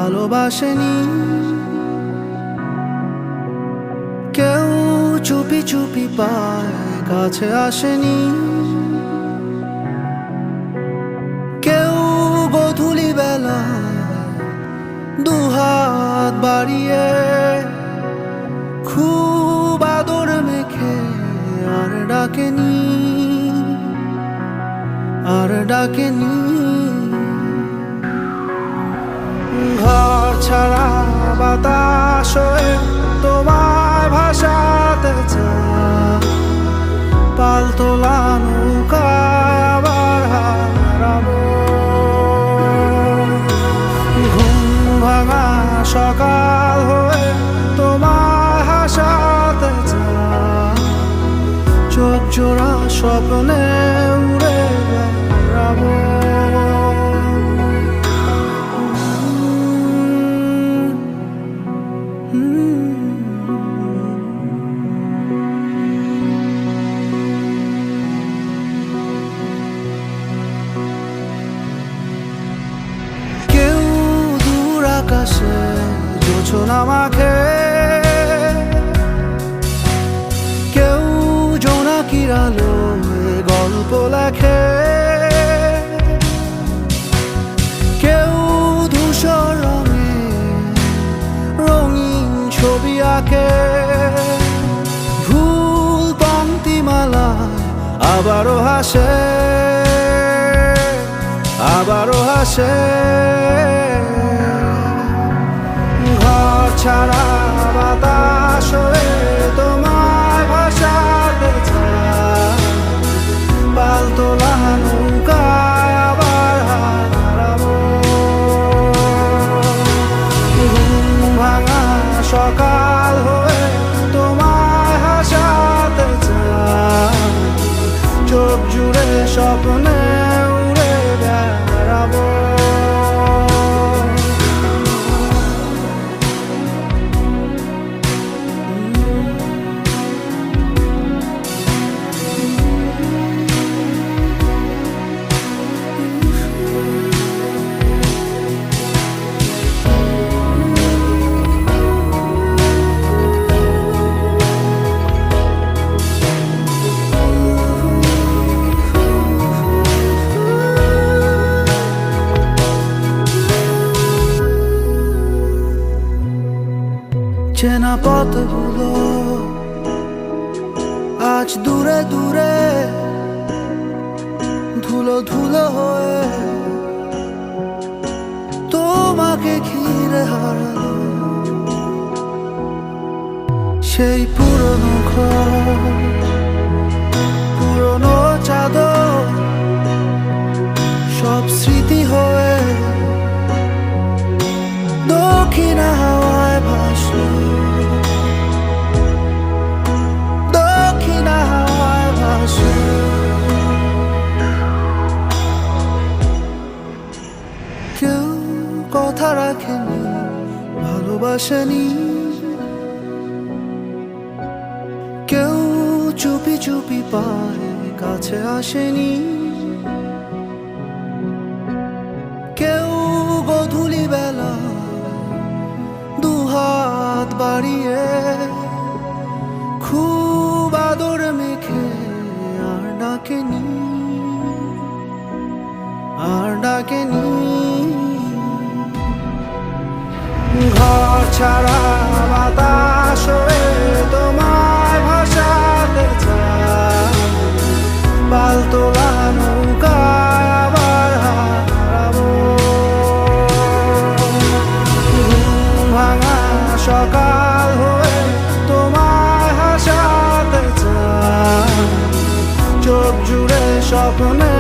ভালোবাসেনি, কেউ চুপি চুপি পায় কাছে আসেনি, কেউ গোধূলি বেলায় দুহাত বাড়িয়ে খুব আদর মেখে আর ডাকেনি, আর ডাকেনি। ঘর ছাড়া বাতাস হয়ে তোমায় ভাসাতে চায়, পালতোলা নৌকায় আবার হারাবো। ঘুম ভাঙা সকাল হয়ে তোমায় হাসাতে চায়, চোখ জোড়া স্বপ্নে উড়ে বেড়াবো। কেউ দূর আকাশে জোছনা মাখে, কেউ জোনাকির আলোয় গল্প লেখে, কেউ ধূসর রঙে রঙিন ছবি আঁকে, ভুল পংক্তিমালায় আবারও হাসে, আবারও হাসে। ঘর ছাড়া বাতাস হয়ে তোমায় ভাসাতে চায়, পালতোলা নৌকায় আবার হারাবো। ঘুম ভাঙা সকাল হয়ে তোমায় হাসাতে চায়, চোখ জুড়ে স্বপ্নে উড়ে বেড়াবো। চেনা পথগুলো আজ দূরে দূরে ধুলো ধুলো হয়ে তোমাকে ঘিরে হারালো। সেই পুরনো ঘর, পুরনো চাদর, সব স্মৃতি হয়ে দক্ষিণা হাওয়ায় ভাসলো, দক্ষিণা হাওয়ায় ভাসলো। কেউ কথা রাখেনি, ভালোবাসেনি, কেউ চুপি চুপি পায় কাছে আসেনি, কেউ গোধূলি বেলা দুহাত বাড়িয়ে খুব আদর মেখে আর ডাকেনি, আর ডাকেনি। ঘর ছাড়া বাতাস হয়ে তোমায় ভাসাতে চায়, পালতোলা নৌকায় আবার হারাবো। ঘুম ভাঙা সকাল হয়ে তোমায় হাসাতে চায়, চোখ জুড়ে স্বপ্নে